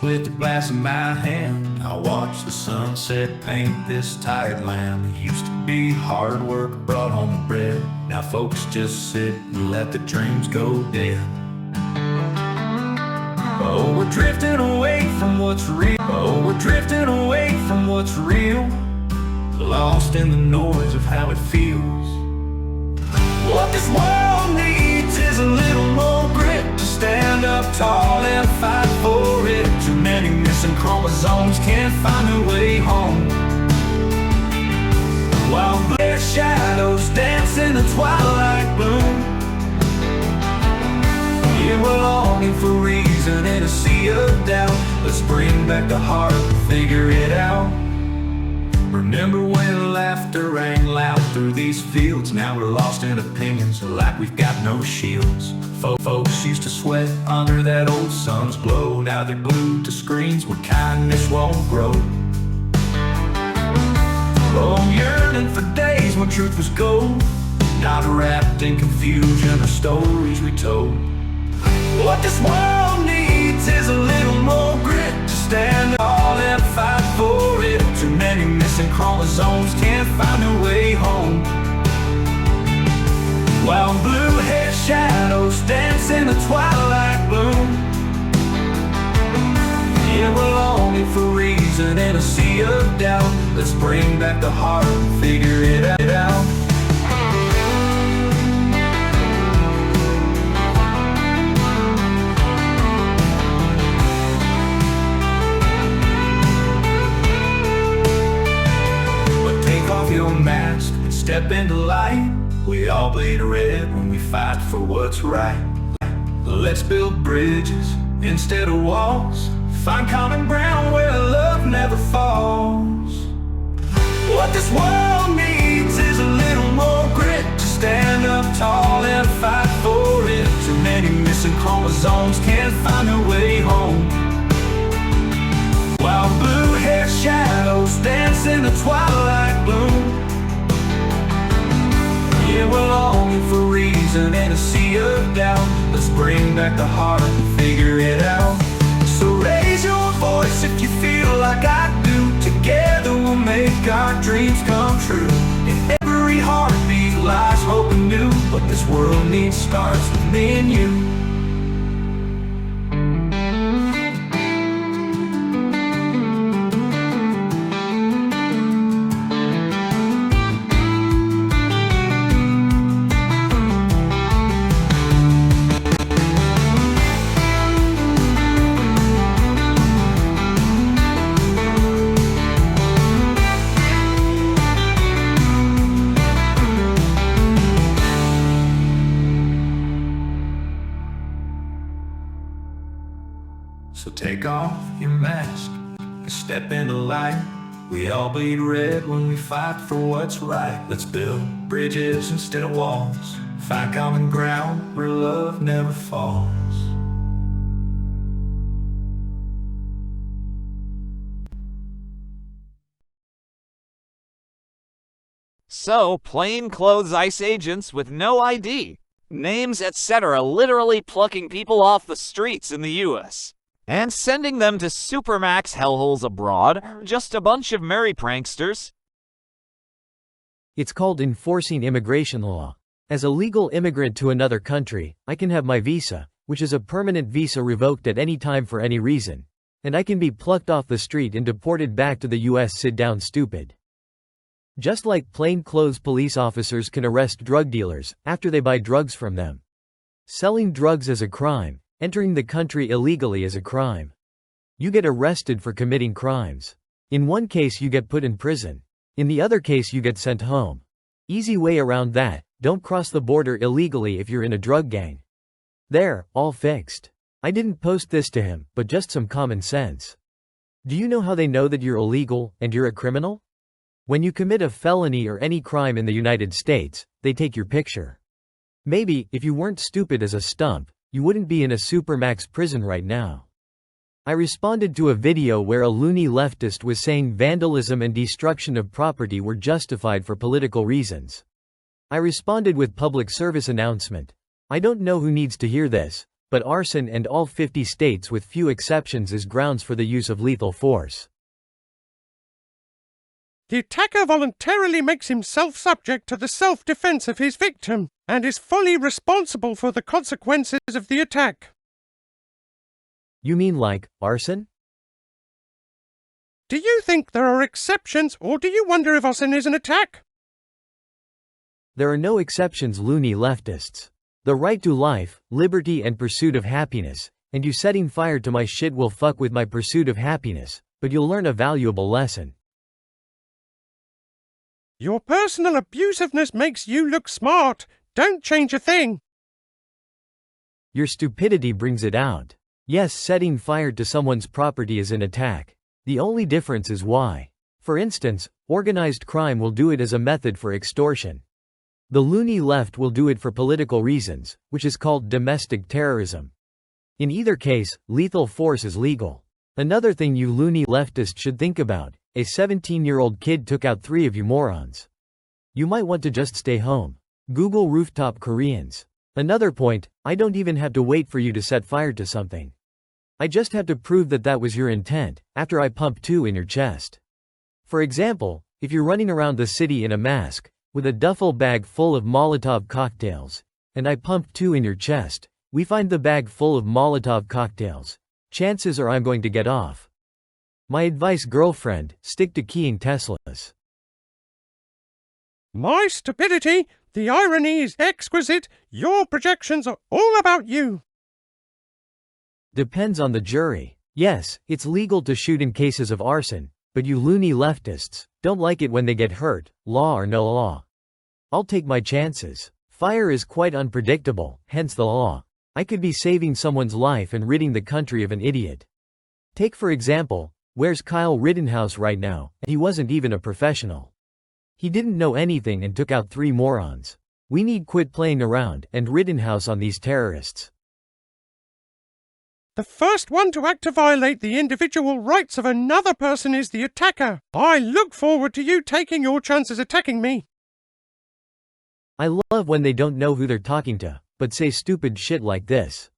with the glass in my hand, I watch the sunset paint this tired land. It used to be hard work brought home the bread. Now folks just sit and let the dreams go dead. Oh, we're drifting away from what's real. Oh, we're drifting away from what's real, lost in the noise of how it feels. What this world needs is a little more grit, to stand up tall and fight for it. Too many missing chromosomes can't find their way home, while their shadows dance in the twilight bloom. Yeah, we're longing for reason in a sea of doubt. Let's bring back the heart and figure it out. Remember when laughter rang loud through these fields? Now we're lost in opinions, like we've got no shields. Folks used to sweat under that old sun's glow. Now they're glued to screens where kindness won't grow. Oh, I'm yearning for days when truth was gold, not wrapped in confusion or stories we told. What this world needs is a little more grit, to stand tall and fight for it. Too many missing chromosomes can't find their way home, while blue-haired shadows dance in the twilight bloom. Yeah, we're longing for reason in a sea of doubt. Let's bring back the heart and figure it out. Your mask and step into light. We all bleed red when we fight for what's right. Let's build bridges instead of walls, find common ground where love never falls. What this world needs is a little more grit, to stand up tall and fight for it. Too many missing chromosomes can't find their way home, while blue-haired shadows dance in the twilight bloom. Yeah, we're longing for reason in a sea of doubt. Let's bring back the heart and figure it out. So raise your voice if you feel like I do. Together we'll make our dreams come true. In every heartbeat lies hope anew. But this world needs starts with me and you. So take off your mask and step into light. We all bleed red when we fight for what's right. Let's build bridges instead of walls, find common ground where love never falls. So, plainclothes ICE agents with no ID, names, etc. literally plucking people off the streets in the US and sending them to supermax hellholes abroad, or just a bunch of merry pranksters? It's called enforcing immigration law. As a legal immigrant to another country, I can have my visa, which is a permanent visa, revoked at any time for any reason. And I can be plucked off the street and deported back to the US. Sit down, stupid. Just like plainclothes police officers can arrest drug dealers after they buy drugs from them. Selling drugs is a crime. Entering the country illegally is a crime. You get arrested for committing crimes. In one case you get put in prison. In the other case you get sent home. Easy way around that. Don't cross the border illegally if you're in a drug gang. There, all fixed. I didn't post this to him, but just some common sense. Do you know how they know that you're illegal and you're a criminal? When you commit a felony or any crime in the United States, they take your picture. Maybe, if you weren't stupid as a stump, you wouldn't be in a supermax prison right now. I responded to a video where a loony leftist was saying vandalism and destruction of property were justified for political reasons. I responded with public service announcement. I don't know who needs to hear this, but arson and all 50 states with few exceptions is grounds for the use of lethal force. The attacker voluntarily makes himself subject to the self-defense of his victim, and is fully responsible for the consequences of the attack. You mean like arson? Do you think there are exceptions, or do you wonder if arson is an attack? There are no exceptions, loony leftists. The right to life, liberty and pursuit of happiness, and you setting fire to my shit will fuck with my pursuit of happiness, but you'll learn a valuable lesson. Your personal abusiveness makes you look smart. Don't change a thing. Your stupidity brings it out. Yes, setting fire to someone's property is an attack. The only difference is why. For instance, organized crime will do it as a method for extortion. The loony left will do it for political reasons, which is called domestic terrorism. In either case, lethal force is legal. Another thing you loony leftists should think about: a 17-year-old kid took out 3 of you morons. You might want to just stay home. Google rooftop Koreans. Another point, I don't even have to wait for you to set fire to something. I just have to prove that that was your intent, after I pump 2 in your chest. For example, if you're running around the city in a mask, with a duffel bag full of Molotov cocktails, and I pump 2 in your chest, we find the bag full of Molotov cocktails. Chances are I'm going to get off. My advice, girlfriend, stick to keying Teslas. My stupidity, the irony is exquisite. Your projections are all about you. Depends on the jury. Yes, it's legal to shoot in cases of arson, but you loony leftists don't like it when they get hurt, law or no law. I'll take my chances. Fire is quite unpredictable, hence the law. I could be saving someone's life and ridding the country of an idiot. Take for example, where's Kyle Rittenhouse right now? He wasn't even a professional. He didn't know anything and took out 3 morons. We need quit playing around and Rittenhouse on these terrorists. The first one to act to violate the individual rights of another person is the attacker. I look forward to you taking your chances attacking me. I love when they don't know who they're talking to, but say stupid shit like this.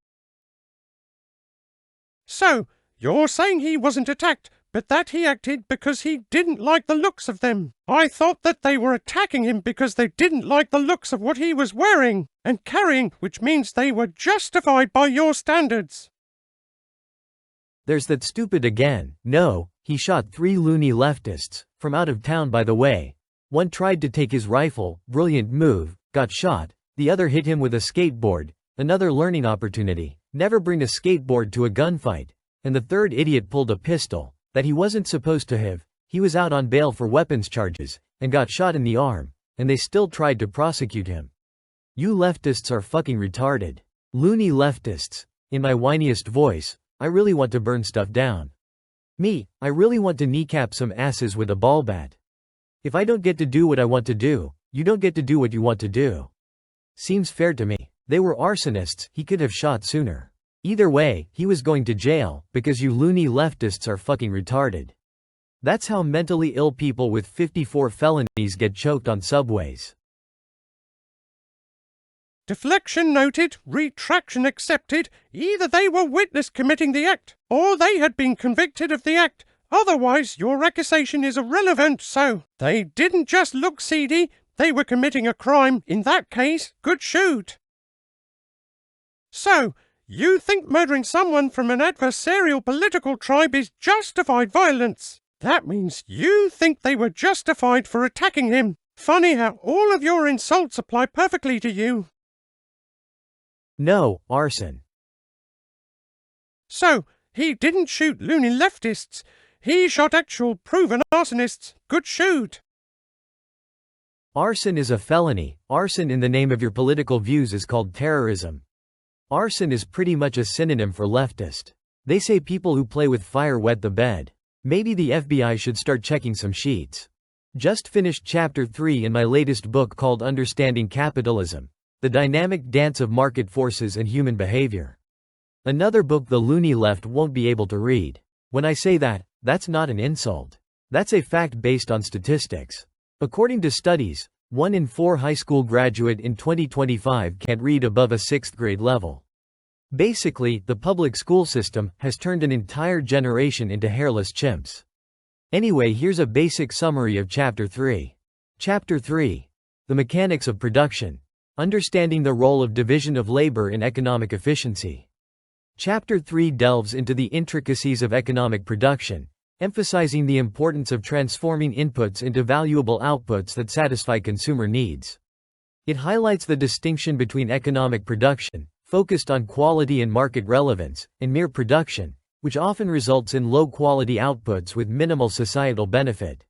So, you're saying he wasn't attacked, but that he acted because he didn't like the looks of them. I thought that they were attacking him because they didn't like the looks of what he was wearing and carrying, which means they were justified by your standards. There's that stupid again. No, he shot 3 loony leftists, from out of town by the way. One tried to take his rifle, brilliant move, got shot. The other hit him with a skateboard, another learning opportunity. Never bring a skateboard to a gunfight. And the third idiot pulled a pistol, that he wasn't supposed to have. He was out on bail for weapons charges, and got shot in the arm, and they still tried to prosecute him. You leftists are fucking retarded. Loony leftists. In my whiniest voice, I really want to burn stuff down. Me, I really want to kneecap some asses with a ball bat. If I don't get to do what I want to do, you don't get to do what you want to do. Seems fair to me. They were arsonists, he could have shot sooner. Either way, he was going to jail, because you loony leftists are fucking retarded. That's how mentally ill people with 54 felonies get choked on subways. Deflection noted, retraction accepted. Either they were witness committing the act, or they had been convicted of the act. Otherwise, your accusation is irrelevant, so they didn't just look seedy, they were committing a crime. In that case, good shoot. So, you think murdering someone from an adversarial political tribe is justified violence? That means you think they were justified for attacking him. Funny how all of your insults apply perfectly to you. No, arson. So, he didn't shoot loony leftists. He shot actual proven arsonists. Good shoot. Arson is a felony. Arson in the name of your political views is called terrorism. Arson is pretty much a synonym for leftist. They say people who play with fire wet the bed. Maybe the FBI should start checking some sheets. Just finished chapter 3 in my latest book called Understanding Capitalism: The Dynamic Dance of Market Forces and Human Behavior. Another book the loony left won't be able to read. When I say that, that's not an insult. That's a fact based on statistics. According to studies, 1 in 4 high school graduate in 2025 can't read above a 6th grade level. Basically, the public school system has turned an entire generation into hairless chimps. Anyway, here's a basic summary of Chapter 3. Chapter 3. The Mechanics of Production. Understanding the role of division of labor in economic efficiency. Chapter 3 delves into the intricacies of economic production, emphasizing the importance of transforming inputs into valuable outputs that satisfy consumer needs. It highlights the distinction between economic production, focused on quality and market relevance, and mere production, which often results in low-quality outputs with minimal societal benefit.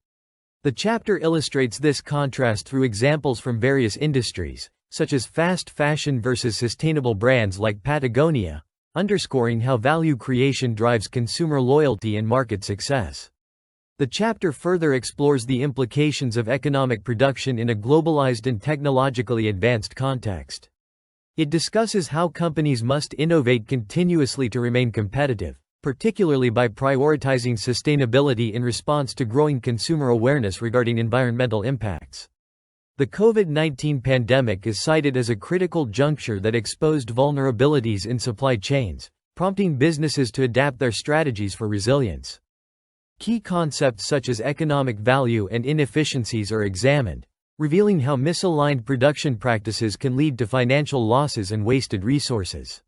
The chapter illustrates this contrast through examples from various industries, such as fast fashion versus sustainable brands like Patagonia, underscoring how value creation drives consumer loyalty and market success. The chapter further explores the implications of economic production in a globalized and technologically advanced context. It discusses how companies must innovate continuously to remain competitive, particularly by prioritizing sustainability in response to growing consumer awareness regarding environmental impacts. The COVID-19 pandemic is cited as a critical juncture that exposed vulnerabilities in supply chains, prompting businesses to adapt their strategies for resilience. Key concepts such as economic value and inefficiencies are examined, revealing how misaligned production practices can lead to financial losses and wasted resources.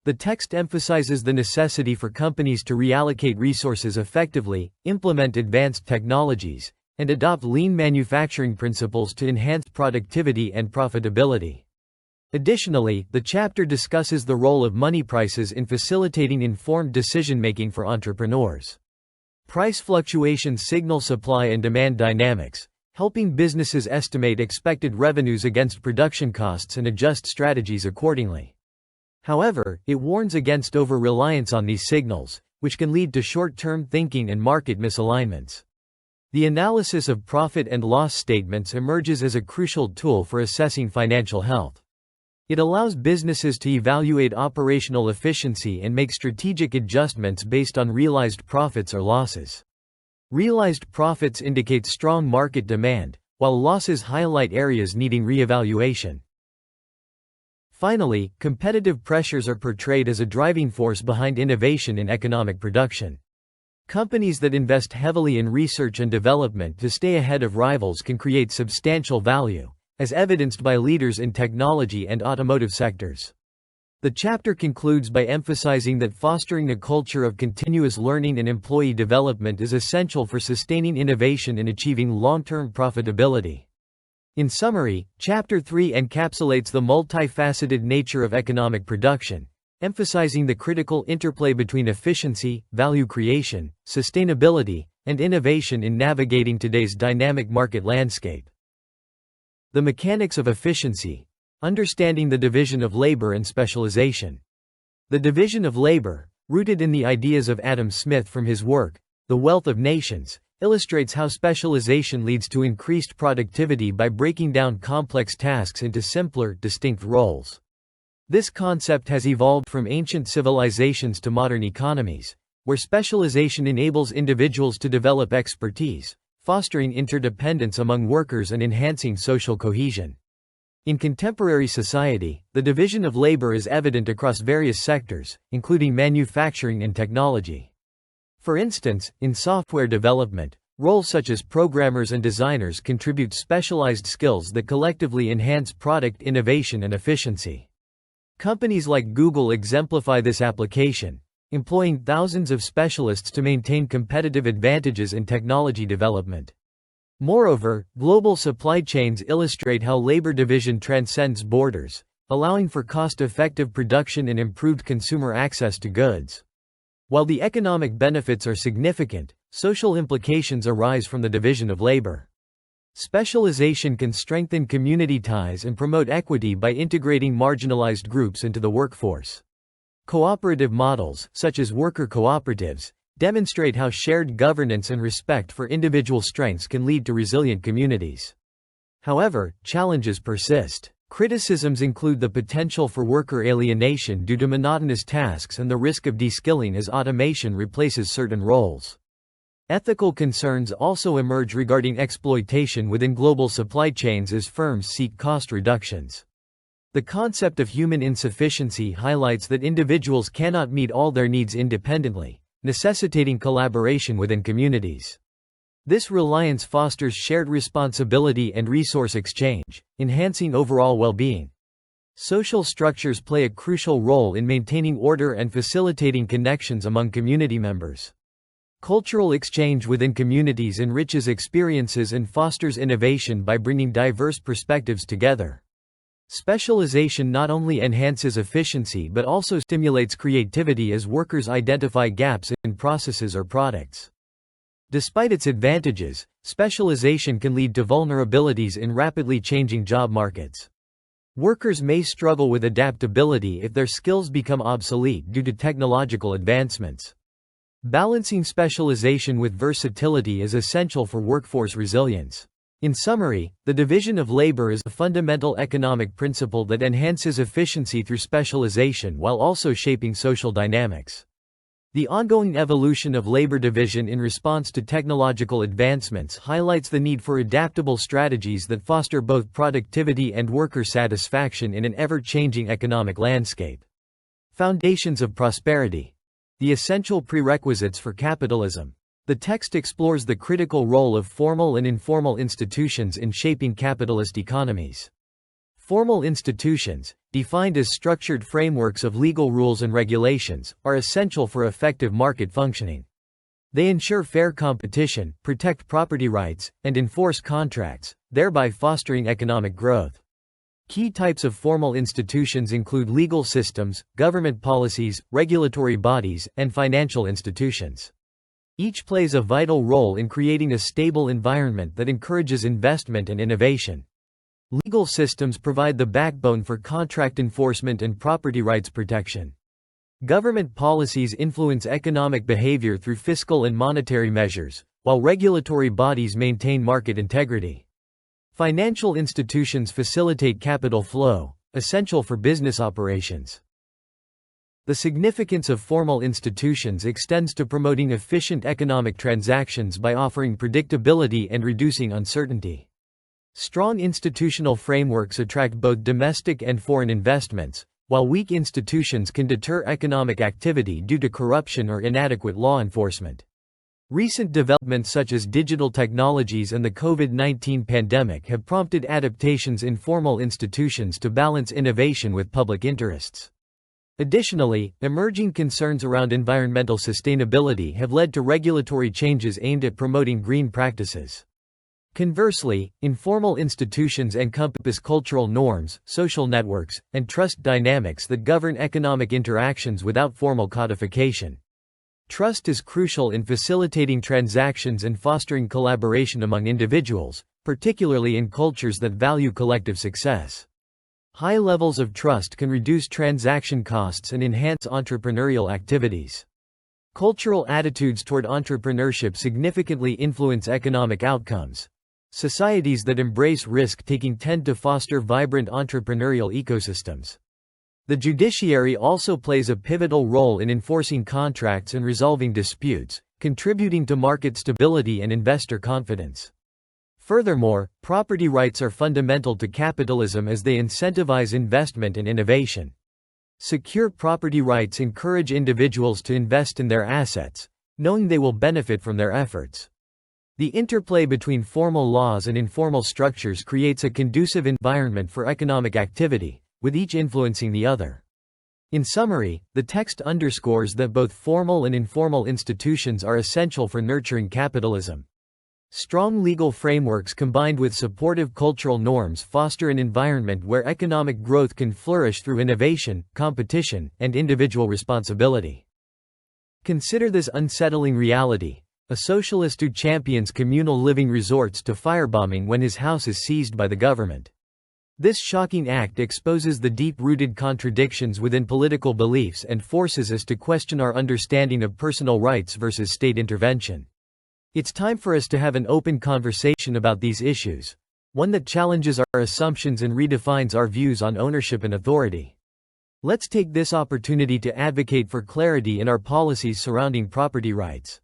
The text emphasizes the necessity for companies to reallocate resources effectively, implement advanced technologies, and adopt lean manufacturing principles to enhance productivity and profitability. Additionally, the chapter discusses the role of money prices in facilitating informed decision-making for entrepreneurs. Price fluctuations signal supply and demand dynamics, helping businesses estimate expected revenues against production costs and adjust strategies accordingly. However, it warns against over-reliance on these signals, which can lead to short-term thinking and market misalignments. The analysis of profit and loss statements emerges as a crucial tool for assessing financial health. It allows businesses to evaluate operational efficiency and make strategic adjustments based on realized profits or losses. Realized profits indicate strong market demand, while losses highlight areas needing reevaluation. Finally, competitive pressures are portrayed as a driving force behind innovation in economic production. Companies that invest heavily in research and development to stay ahead of rivals can create substantial value, as evidenced by leaders in technology and automotive sectors. The chapter concludes by emphasizing that fostering a culture of continuous learning and employee development is essential for sustaining innovation and achieving long-term profitability. In summary, Chapter 3 encapsulates the multifaceted nature of economic production, emphasizing the critical interplay between efficiency, value creation, sustainability, and innovation in navigating today's dynamic market landscape. The mechanics of efficiency. Understanding the division of labor and specialization. The division of labor, rooted in the ideas of Adam Smith from his work, The Wealth of Nations, illustrates how specialization leads to increased productivity by breaking down complex tasks into simpler, distinct roles. This concept has evolved from ancient civilizations to modern economies, where specialization enables individuals to develop expertise, fostering interdependence among workers and enhancing social cohesion. In contemporary society, the division of labor is evident across various sectors, including manufacturing and technology. For instance, in software development, roles such as programmers and designers contribute specialized skills that collectively enhance product innovation and efficiency. Companies like Google exemplify this application, employing thousands of specialists to maintain competitive advantages in technology development. Moreover, global supply chains illustrate how labor division transcends borders, allowing for cost-effective production and improved consumer access to goods. While the economic benefits are significant, social implications arise from the division of labor. Specialization can strengthen community ties and promote equity by integrating marginalized groups into the workforce. Cooperative models, such as worker cooperatives, demonstrate how shared governance and respect for individual strengths can lead to resilient communities. However, challenges persist. Criticisms include the potential for worker alienation due to monotonous tasks and the risk of de-skilling as automation replaces certain roles. Ethical concerns also emerge regarding exploitation within global supply chains as firms seek cost reductions. The concept of human insufficiency highlights that individuals cannot meet all their needs independently, necessitating collaboration within communities. This reliance fosters shared responsibility and resource exchange, enhancing overall well-being. Social structures play a crucial role in maintaining order and facilitating connections among community members. Cultural exchange within communities enriches experiences and fosters innovation by bringing diverse perspectives together. Specialization not only enhances efficiency but also stimulates creativity as workers identify gaps in processes or products. Despite its advantages, specialization can lead to vulnerabilities in rapidly changing job markets. Workers may struggle with adaptability if their skills become obsolete due to technological advancements. Balancing specialization with versatility is essential for workforce resilience. In summary, the division of labor is a fundamental economic principle that enhances efficiency through specialization while also shaping social dynamics. The ongoing evolution of labor division in response to technological advancements highlights the need for adaptable strategies that foster both productivity and worker satisfaction in an ever-changing economic landscape. Foundations of prosperity. The essential prerequisites for capitalism. The text explores the critical role of formal and informal institutions in shaping capitalist economies. Formal institutions, defined as structured frameworks of legal rules and regulations, are essential for effective market functioning. They ensure fair competition, protect property rights, and enforce contracts, thereby fostering economic growth. Key types of formal institutions include legal systems, government policies, regulatory bodies, and financial institutions. Each plays a vital role in creating a stable environment that encourages investment and innovation. Legal systems provide the backbone for contract enforcement and property rights protection. Government policies influence economic behavior through fiscal and monetary measures, while regulatory bodies maintain market integrity. Financial institutions facilitate capital flow, essential for business operations. The significance of formal institutions extends to promoting efficient economic transactions by offering predictability and reducing uncertainty. Strong institutional frameworks attract both domestic and foreign investments, while weak institutions can deter economic activity due to corruption or inadequate law enforcement. Recent developments such as digital technologies and the COVID-19 pandemic have prompted adaptations in formal institutions to balance innovation with public interests. Additionally, emerging concerns around environmental sustainability have led to regulatory changes aimed at promoting green practices. Conversely, informal institutions encompass cultural norms, social networks, and trust dynamics that govern economic interactions without formal codification. Trust is crucial in facilitating transactions and fostering collaboration among individuals, particularly in cultures that value collective success. High levels of trust can reduce transaction costs and enhance entrepreneurial activities. Cultural attitudes toward entrepreneurship significantly influence economic outcomes. Societies that embrace risk-taking tend to foster vibrant entrepreneurial ecosystems. The judiciary also plays a pivotal role in enforcing contracts and resolving disputes, contributing to market stability and investor confidence. Furthermore, property rights are fundamental to capitalism as they incentivize investment and innovation. Secure property rights encourage individuals to invest in their assets, knowing they will benefit from their efforts. The interplay between formal laws and informal structures creates a conducive environment for economic activity, with each influencing the other. In summary, the text underscores that both formal and informal institutions are essential for nurturing capitalism. Strong legal frameworks combined with supportive cultural norms foster an environment where economic growth can flourish through innovation, competition, and individual responsibility. Consider this unsettling reality. A socialist who champions communal living resorts to firebombing when his house is seized by the government. This shocking act exposes the deep-rooted contradictions within political beliefs and forces us to question our understanding of personal rights versus state intervention. It's time for us to have an open conversation about these issues, one that challenges our assumptions and redefines our views on ownership and authority. Let's take this opportunity to advocate for clarity in our policies surrounding property rights.